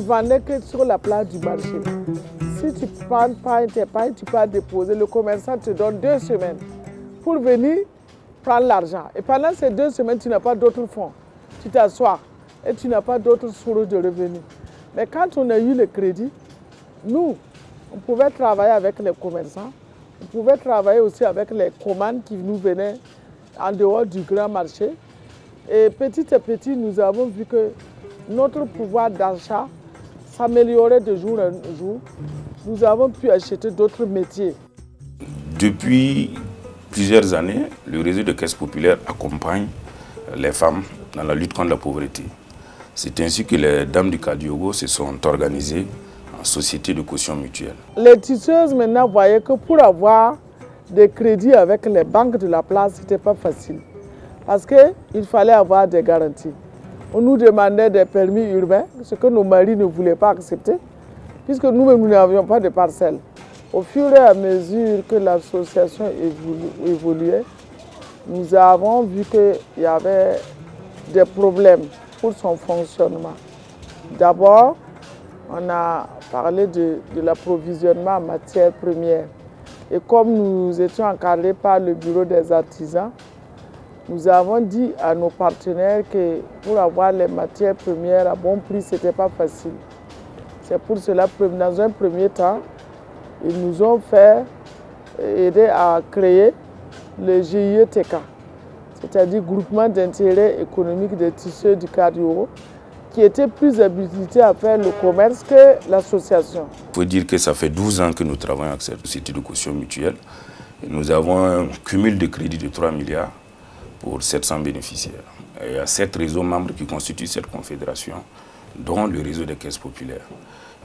vendait que sur la place du marché. Si tu prends pas tes pailles, tu peux déposer. Le commerçant te donne 2 semaines pour venir prendre l'argent. Et pendant ces 2 semaines, tu n'as pas d'autres fonds. Tu t'assois et tu n'as pas d'autres sources de revenus. Mais quand on a eu le crédit, nous, on pouvait travailler avec les commerçants. On pouvait travailler aussi avec les commandes qui nous venaient en dehors du grand marché. Et petit à petit, nous avons vu que notre pouvoir d'achat s'améliorait de jour en jour. Nous avons pu acheter d'autres métiers. Depuis plusieurs années, le réseau de caisses populaires accompagne les femmes dans la lutte contre la pauvreté. C'est ainsi que les dames du Kadiogo se sont organisées en société de caution mutuelle. Les tisseuses maintenant voyaient que pour avoir des crédits avec les banques de la place, ce n'était pas facile. Parce qu'il fallait avoir des garanties. On nous demandait des permis urbains, ce que nos maris ne voulaient pas accepter, puisque nous-mêmes, nous n'avions pas de parcelles. Au fur et à mesure que l'association évoluait, nous avons vu qu'il y avait des problèmes pour son fonctionnement. D'abord, on a parlé de l'approvisionnement en matières premières. Et comme nous étions encadrés par le bureau des artisans, nous avons dit à nos partenaires que pour avoir les matières premières à bon prix, ce n'était pas facile. C'est pour cela que dans un premier temps, ils nous ont aidé à créer le GIETK, c'est-à-dire Groupement d'intérêt économique des tisseurs du Kadiogo, qui était plus habilité à faire le commerce que l'association. Il faut dire que ça fait 12 ans que nous travaillons avec cette société de caution mutuelle. Et nous avons un cumul de crédits de 3 milliards pour 700 bénéficiaires. Et il y a 7 réseaux membres qui constituent cette confédération, dont le réseau des caisses populaires.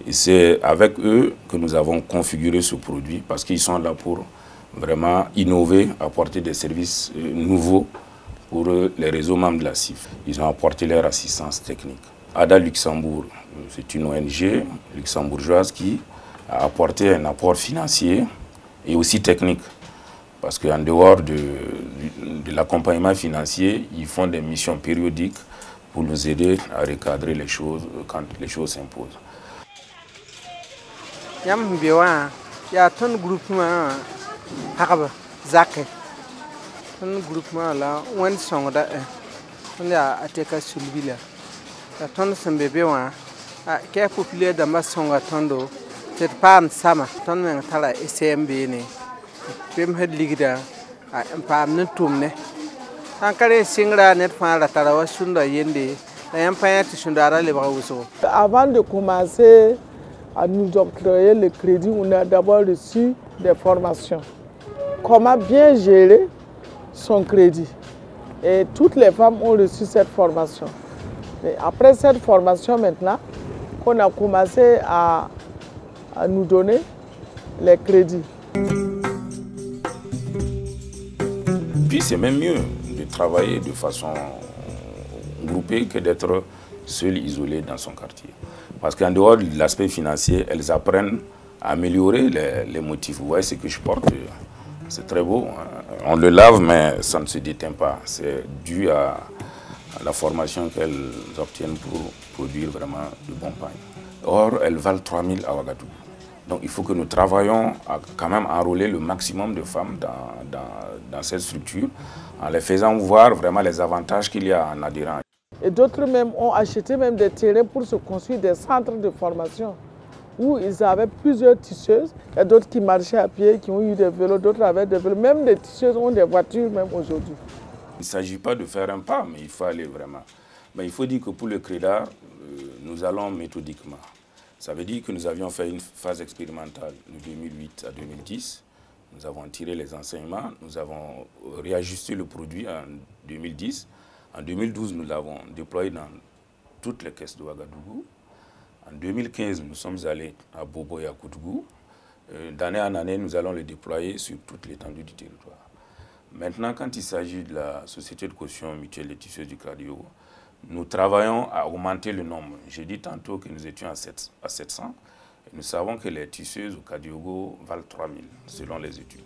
Et c'est avec eux que nous avons configuré ce produit parce qu'ils sont là pour vraiment innover, apporter des services nouveaux pour les réseaux membres de la CIF. Ils ont apporté leur assistance technique. ADA Luxembourg, c'est une ONG luxembourgeoise qui a apporté un apport financier et aussi technique. Parce qu'en dehors de l'accompagnement financier, ils font des missions périodiques pour nous aider à recadrer les choses quand les choses s'imposent. Il y a un groupement Zake. Un groupement là, on s'en va on a attaqué sur le village. La tonne s'en bébé, qui est populaire dans ma songe à tondo, c'est pas un sama, tonne d'un tala SMB. Pem head ligida a pam ne tumne an kare singra net fa la tarawa sunda yende la yampaya tishundara le brawuso. Avant de commencer à nous octroyer le crédit, on a d'abord reçu des formations. Comment bien gérer son crédit. Et toutes les femmes ont reçu cette formation. Et après cette formation maintenant, on a commencé à nous donner les crédits. Puis c'est même mieux de travailler de façon groupée que d'être seul, isolé dans son quartier. Parce qu'en dehors de l'aspect financier, elles apprennent à améliorer les motifs. Vous voyez ce que je porte, c'est très beau. On le lave, mais ça ne se déteint pas. C'est dû à la formation qu'elles obtiennent pour produire vraiment de bons pains. Or, elles valent 3 000 à Ouagadougou. Donc il faut que nous travaillions à quand même enrôler le maximum de femmes dans cette structure, en les faisant voir vraiment les avantages qu'il y a en adhérant. Et d'autres même ont acheté même des terrains pour se construire des centres de formation où ils avaient plusieurs tisseuses. Il y a d'autres qui marchaient à pied, qui ont eu des vélos, d'autres avaient des vélos. Même des tisseuses ont des voitures même aujourd'hui. Il ne s'agit pas de faire un pas, mais il faut aller vraiment. Mais il faut dire que pour le CREDAR, nous allons méthodiquement. Ça veut dire que nous avions fait une phase expérimentale de 2008 à 2010. Nous avons tiré les enseignements, nous avons réajusté le produit en 2010. En 2012, nous l'avons déployé dans toutes les caisses de Ouagadougou. En 2015, nous sommes allés à Bobo et à Koutougou. D'année en année, nous allons le déployer sur toute l'étendue du territoire. Maintenant, quand il s'agit de la société de caution mutuelle des tisseuses du Kadiogo, nous travaillons à augmenter le nombre. J'ai dit tantôt que nous étions à 700. Et nous savons que les tisseuses au Kadiogo valent 3 000 selon les études.